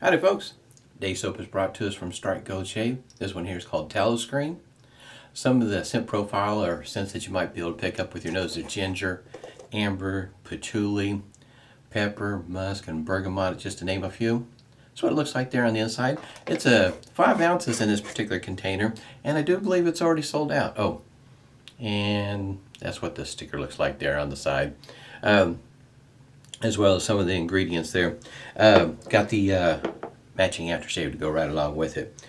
Howdy folks, Day Soap is brought to us from Gold Shave. This one here is called Tallowscream. Some of the scent profile or scents that you might be able to pick up with your nose are ginger, amber, patchouli, pepper, musk, and bergamot, just to name a few. That's what it looks like there on the inside. It's 5 ounces in this particular container, and I do believe it's already sold out. Oh, and that's what the sticker looks like there on the side. As well as some of the ingredients there. Got the matching aftershave to go right along with it.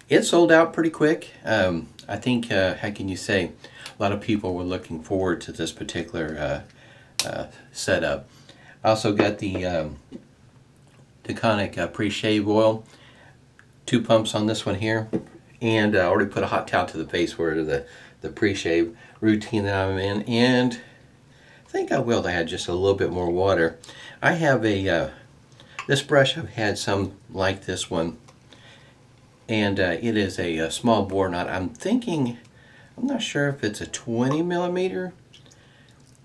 It sold out pretty quick. I think, how can you say, a lot of people were looking forward to this particular setup. I also got the Taconic Preshave oil. 2 pumps on this one here. And I already put a hot towel to the face for the pre-shave routine that I'm in. And I think I will add just a little bit more water. I have a, this brush, I've had some like this one, and it is a small bore knot. I'm not sure if it's a 20 millimeter.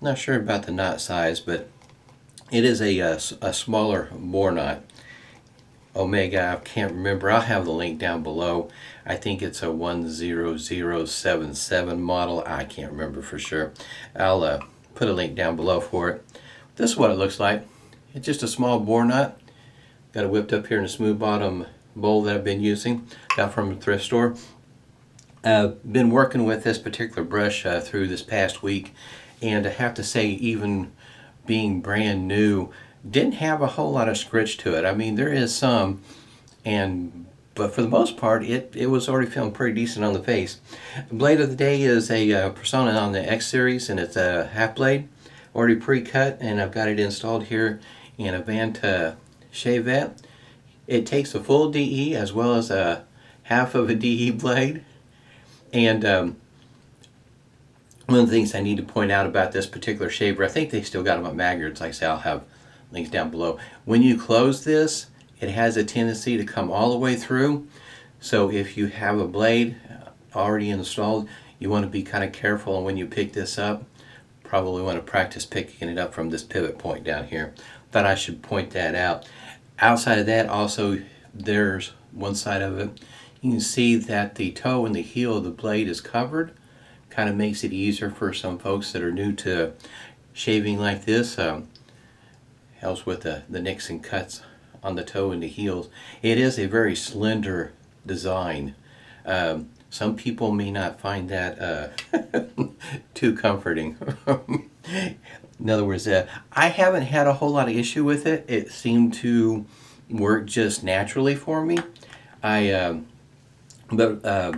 Not sure about the knot size, but it is a smaller bore knot. Omega, I can't remember. I'll have the link down below. I think it's a 10077 model. I can't remember for sure. I'll put a link down below for it. This is what it looks like. It's just a small bore knot. Got it whipped up here in a smooth bottom bowl that I've been using. Got from a thrift store. Been working with this particular brush through this past week, and I have to say, even being brand new, didn't have a whole lot of scritch to it. I mean, there is some, but for the most part, it was already feeling pretty decent on the face. The blade of the day is a Personna on the X series, and it's a half blade, already pre-cut, and I've got it installed here in a Vanta Shavette. It takes a full DE as well as a half of a DE blade. And one of the things I need to point out about this particular shaver, I think they still got them at Maggard's. Like I say, I'll have links down below. When you close this, it has a tendency to come all the way through. So if you have a blade already installed, you want to be kind of careful, and when you pick this up, probably want to practice picking it up from this pivot point down here. Thought I should point that out. Outside of that, also, there's one side of it. You can see that the toe and the heel of the blade is covered. Kind of makes it easier for some folks that are new to shaving like this. Helps with the nicks and cuts on the toe and the heels. It is a very slender design. Some people may not find that too comforting. In other words, I haven't had a whole lot of issue with it. It seemed to work just naturally for me. But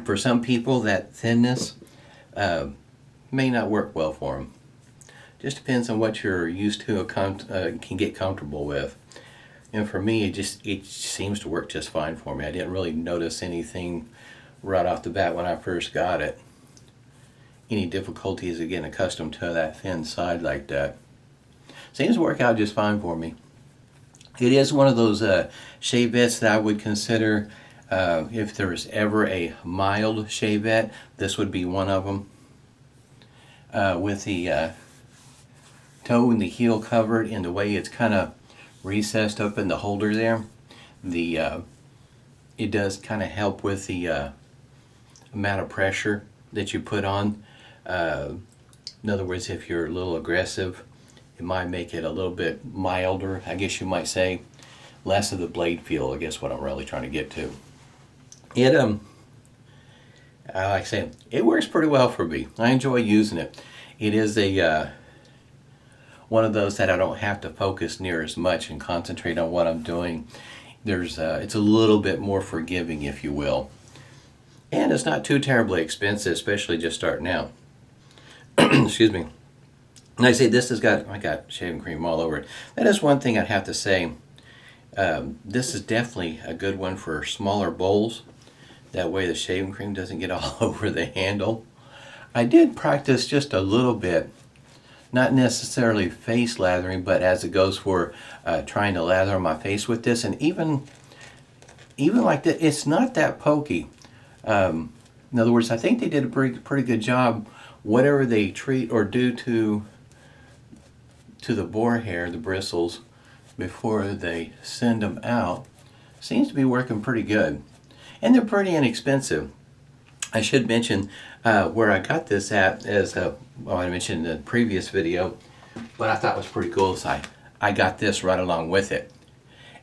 for some people, that thinness may not work well for them. Just depends on what you're used to or can get comfortable with. And for me, it seems to work just fine for me. I didn't really notice anything right off the bat when I first got it. Any difficulties of getting accustomed to that thin side like that. Seems to work out just fine for me. It is one of those shavettes that I would consider, if there was ever a mild shavette, this would be one of them. With the toe and the heel covered, and the way it's kind of recessed up in the holder there, it does kind of help with the amount of pressure that you put on. In other words, if you're a little aggressive, it might make it a little bit milder, I guess you might say. Less of the blade feel, I guess what I'm really trying to get to. It, like I say, it works pretty well for me. I enjoy using it. It is a one of those that I don't have to focus near as much and concentrate on what I'm doing. It's a little bit more forgiving, if you will. And it's not too terribly expensive, especially just starting out. Excuse me. And I say this has got, I got shaving cream all over it. That is one thing I'd have to say. This is definitely a good one for smaller bowls. That way the shaving cream doesn't get all over the handle. I did practice just a little bit. Not necessarily face lathering, but as it goes for trying to lather my face with this. And even like that, it's not that pokey. In other words, I think they did a pretty good job. Whatever they treat or do to the boar hair, the bristles, before they send them out, seems to be working pretty good. And they're pretty inexpensive. I should mention where I got this at is, well, I mentioned in the previous video, what I thought was pretty cool is I got this right along with it.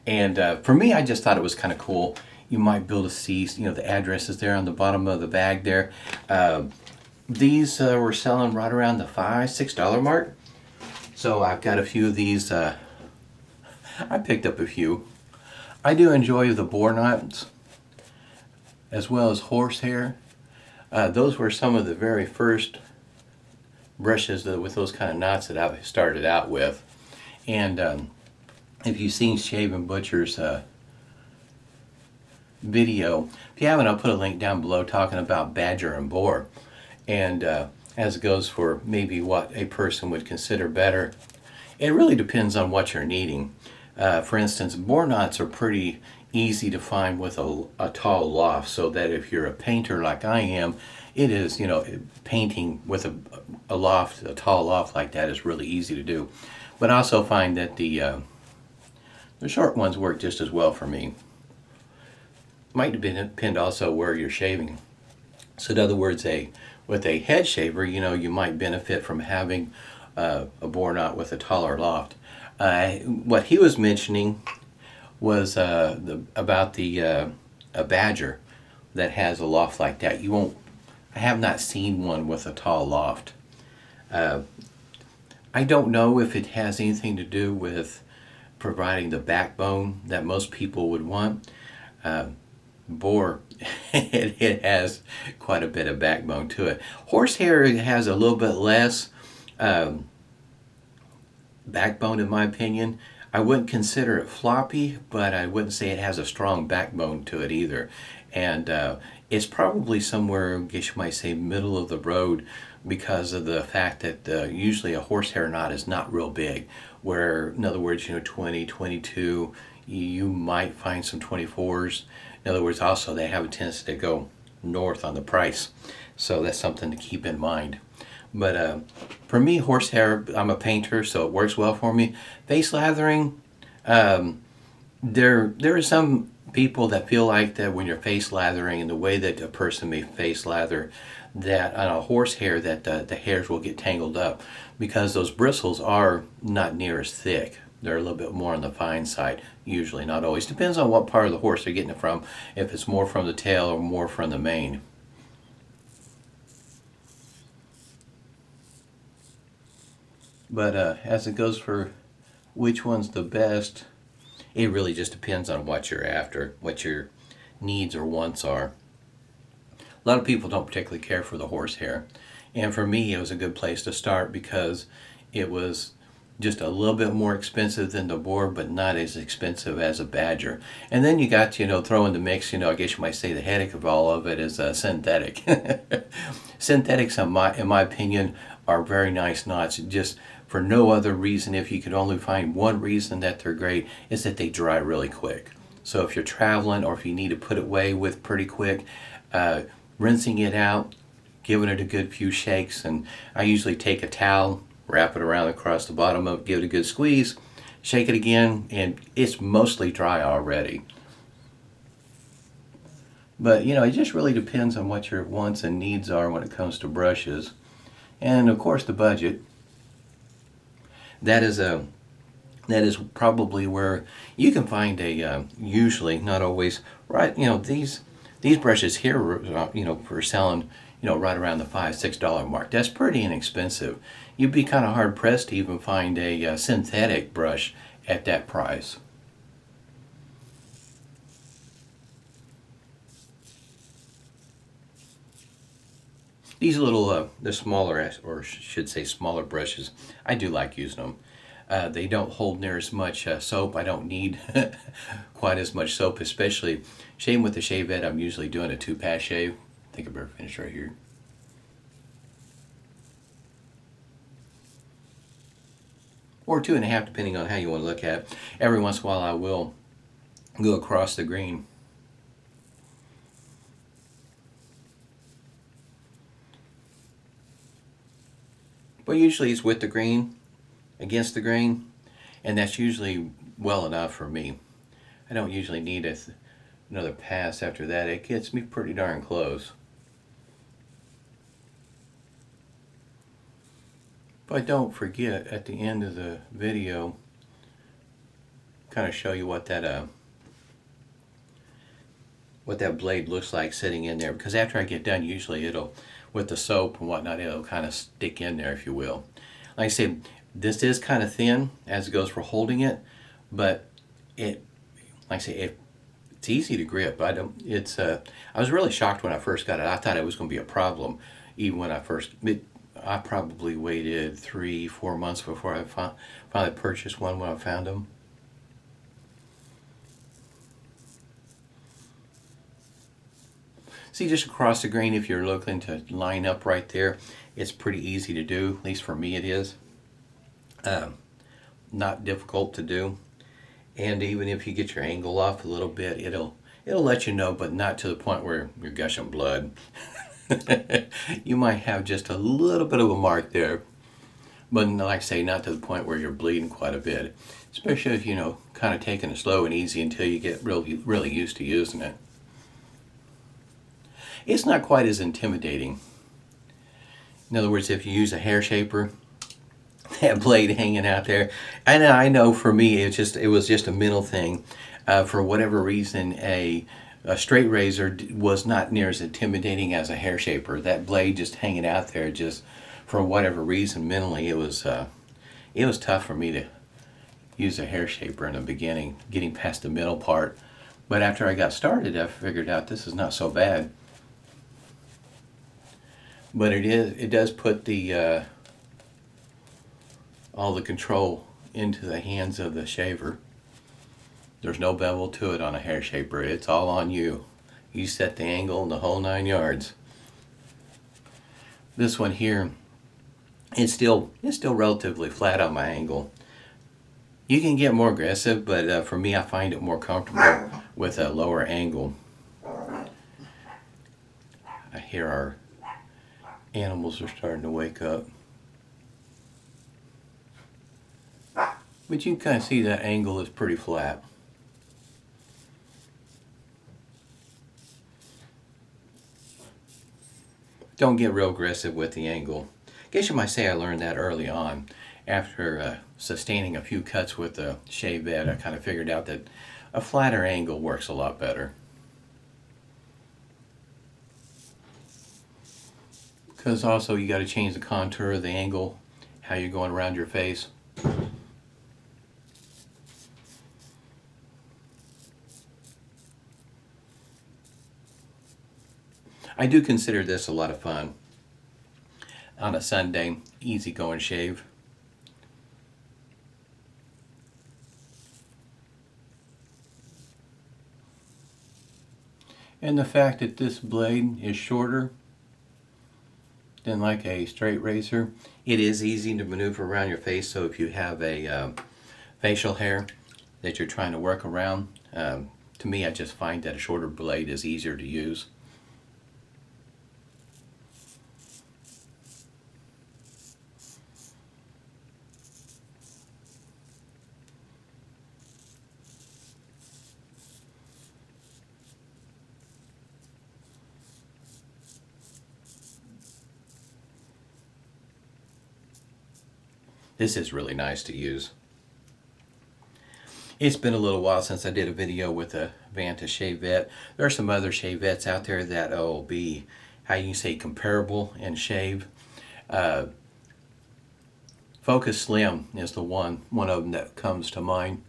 And for me, I just thought it was kind of cool. You might be able to see, the addresses there on the bottom of the bag there. These were selling right around the $5-6 mark. So I've got a few of these. I picked up a few. I do enjoy the boar knots as well as horsehair. Those were some of the very first brushes with those kind of knots that I started out with. And if you've seen Shave and Butcher's video, if you haven't, I'll put a link down below talking about badger and boar. And as it goes for maybe what a person would consider better, it really depends on what you're needing. For instance, boar knots are pretty easy to find with a tall loft, so that if you're a painter like I am, it is, painting with a loft, a tall loft like that is really easy to do. But I also find that the short ones work just as well for me. Might depend also where you're shaving. So in other words, with a head shaver, you might benefit from having a boar knot with a taller loft. What he was mentioning was about a badger that has a loft like that. I have not seen one with a tall loft. I don't know if it has anything to do with providing the backbone that most people would want. Boar, it has quite a bit of backbone to it. Horsehair has a little bit less backbone, in my opinion. I wouldn't consider it floppy, but I wouldn't say it has a strong backbone to it either. And it's probably somewhere, I guess you might say, middle of the road, because of the fact that usually a horsehair knot is not real big. Where, in other words, 20, 22, you might find some 24s. In other words, also they have a tendency to go north on the price. So that's something to keep in mind. But for me, horsehair, I'm a painter, so it works well for me. Face lathering, there are some people that feel like that when you're face lathering and the way that a person may face lather, that on a horsehair that the hairs will get tangled up, because those bristles are not near as thick. They're a little bit more on the fine side, usually, not always. Depends on what part of the horse they're getting it from, if it's more from the tail or more from the mane. But as it goes for which one's the best, it really just depends on what you're after, what your needs or wants are. A lot of people don't particularly care for the horsehair. And for me, it was a good place to start because it was just a little bit more expensive than the boar, but not as expensive as a badger. And then you got to, throw in the mix, I guess you might say the headache of all of it is synthetic. Synthetics, in my opinion, are very nice knots, just for no other reason. If you could only find one reason that they're great, is that they dry really quick. So if you're traveling or if you need to put it away with pretty quick, rinsing it out, giving it a good few shakes, and I usually take a towel, wrap it around across the bottom of it, give it a good squeeze, shake it again, and it's mostly dry already. But it just really depends on what your wants and needs are when it comes to brushes. And of course the budget. That is probably where you can find usually, not always, right, these brushes here, for selling, right around the $5-6 mark. That's pretty inexpensive. You'd be kind of hard pressed to even find a synthetic brush at that price. These little, the smaller, or should say smaller brushes, I do like using them. They don't hold near as much soap. I don't need quite as much soap, especially shaving with the Shavette. I'm usually doing a 2-pass shave. I think I better finish right here. Or 2.5, depending on how you want to look at it. Every once in a while I will go across the green. But usually it's with the grain, against the grain, and that's usually well enough for me. I don't usually need another pass after that. It gets me pretty darn close. But don't forget, at the end of the video, kind of show you what that blade looks like sitting in there, because after I get done, usually it'll, with the soap and whatnot, it'll kind of stick in there, if you will. Like I said, this is kind of thin as it goes for holding it, but it, like I say, it's easy to grip. I was really shocked when I first got it. I thought it was going to be a problem, even when I probably waited 3-4 months before I finally purchased one when I found them. See, just across the grain, if you're looking to line up right there, it's pretty easy to do. At least for me it is. Not difficult to do. And even if you get your angle off a little bit, it'll let you know, but not to the point where you're gushing blood. You might have just a little bit of a mark there, but like I say, not to the point where you're bleeding quite a bit. Especially if, kind of taking it slow and easy until you get really used to using it. It's not quite as intimidating. In other words, if you use a hair shaper, that blade hanging out there, and I know for me it was just a mental thing. For whatever reason, a straight razor was not near as intimidating as a hair shaper. That blade just hanging out there, just for whatever reason, mentally it was tough for me to use a hair shaper in the beginning, getting past the middle part. But after I got started, I figured out this is not so bad. But it does put the all the control into the hands of the shaver. There's no bevel to it on a hair shaper. It's all on you. You set the angle and the whole 9 yards. This one here, it's still relatively flat on my angle. You can get more aggressive, but for me, I find it more comfortable with a lower angle. I hear our animals are starting to wake up. But you can kind of see that angle is pretty flat. Don't get real aggressive with the angle. I guess you might say I learned that early on. After sustaining a few cuts with the Shavette, I kind of figured out that a flatter angle works a lot better. Because also you got to change the contour of the angle, how you're going around your face. I do consider this a lot of fun. On a Sunday, easy going shave. And the fact that this blade is shorter than like a straight razor, it is easy to maneuver around your face. So if you have a facial hair that you're trying to work around, to me, I just find that a shorter blade is easier to use. This is really nice to use. It's been a little while since I did a video with a Vanta Shavette. There are some other Shavettes out there that will be, how you say, comparable in shave. Focus Slim is the one of them that comes to mind,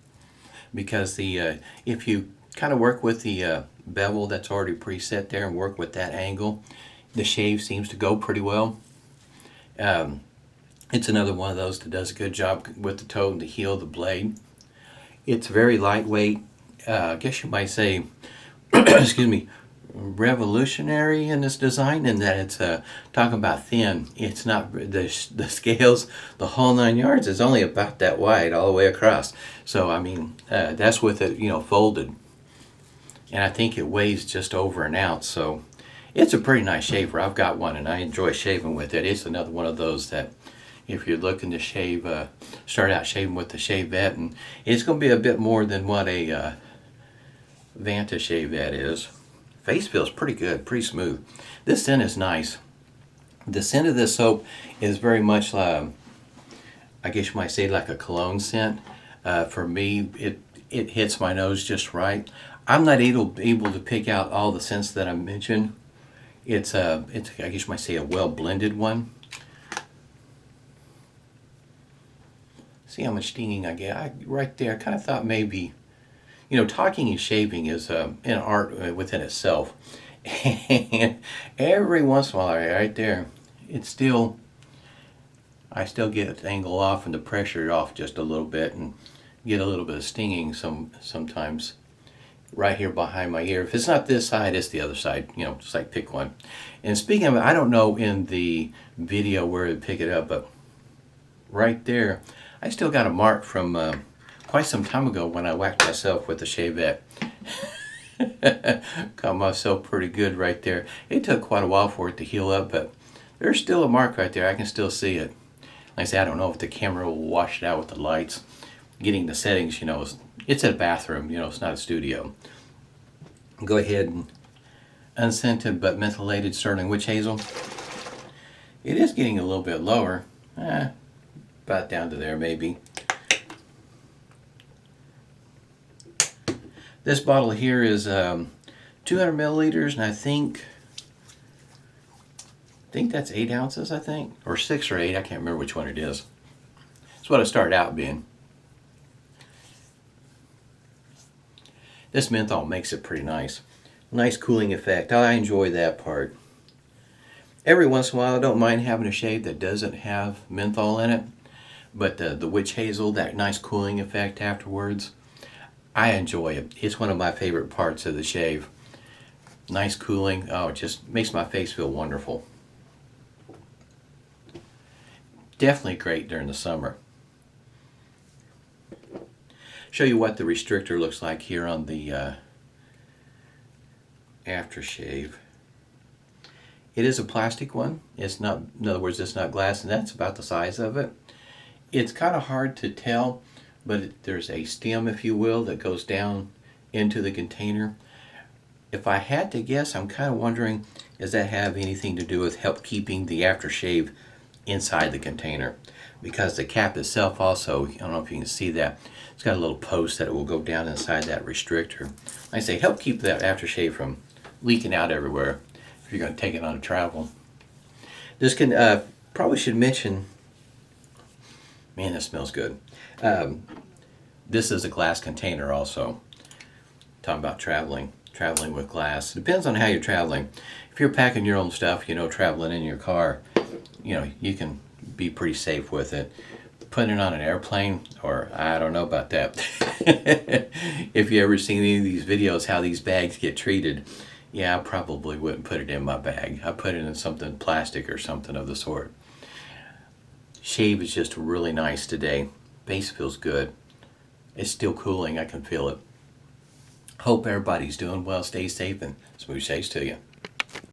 because if you kind of work with the bevel that's already preset there and work with that angle, the shave seems to go pretty well. It's another one of those that does a good job with the toe and the heel of the blade. It's very lightweight. I guess you might say, excuse me, revolutionary in its design, in that it's talking about thin. It's not, the scales, the whole 9 yards is only about that wide all the way across. So I mean, that's with it, folded. And I think it weighs just over an ounce. So it's a pretty nice shaver. I've got one and I enjoy shaving with it. It's another one of those that, if you're looking to shave, start out shaving with the Shavette, and it's going to be a bit more than what a Vanta shave that is. Face feels pretty good, pretty smooth. This scent is nice. The scent of this soap is very much, I guess you might say, like a cologne scent. For me, it hits my nose just right. I'm not able to pick out all the scents that I mentioned. It's I guess you might say, a well blended one. See how much stinging I get right there. I kind of thought maybe, you know, talking and shaving is an art within itself. And every once in a while, right there, I still get the angle off and the pressure off just a little bit, and get a little bit of stinging sometimes right here behind my ear. If it's not this side, it's the other side. You know, just like pick one. And speaking of it, I don't know in the video where to pick it up, but right there, I still got a mark from quite some time ago when I whacked myself with the Shavette. Got myself pretty good right there. It took quite a while for it to heal up, but there's still a mark right there. I can still see it. Like I say, I don't know if the camera will wash it out with the lights. Getting the settings, you know, it's a bathroom, you know, it's not a studio. Go ahead and unscented but mentholated Stirling witch hazel. It is getting a little bit lower. About down to there maybe. This bottle here is 200 milliliters, and I think that's 8 ounces, I think, or 6 or 8. I can't remember which one it is. That's what it started out being. This menthol makes it pretty nice. Nice cooling effect. I enjoy that part. Every once in a while, I don't mind having a shave that doesn't have menthol in it, but the witch hazel, that nice cooling effect afterwards, I enjoy it. It's one of my favorite parts of the shave. Nice cooling. Oh, it just makes my face feel wonderful. Definitely great during the summer. Show you what the restrictor looks like here on the aftershave. It is a plastic one. It's not, in other words, it's not glass, and that's about the size of it. It's kind of hard to tell, but there's a stem, if you will, that goes down into the container. If I had to guess, I'm kind of wondering, does that have anything to do with help keeping the aftershave inside the container? Because the cap itself also, I don't know if you can see that, it's got a little post that it will go down inside that restrictor. Like I say, help keep that aftershave from leaking out everywhere if you're going to take it on a travel. This can, probably should mention, man, this smells good. This is a glass container also. Talking about traveling with glass. Depends on how you're traveling. If you're packing your own stuff, you know, traveling in your car, you know, you can be pretty safe with it. Putting it on an airplane, or I don't know about that. If you ever seen any of these videos how these bags get treated, yeah, I probably wouldn't put it in my bag. I put it in something plastic or something of the sort. Shave is just really nice today. Base feels good. It's still cooling, I can feel it. Hope everybody's doing well. Stay safe and smooth shaves to you.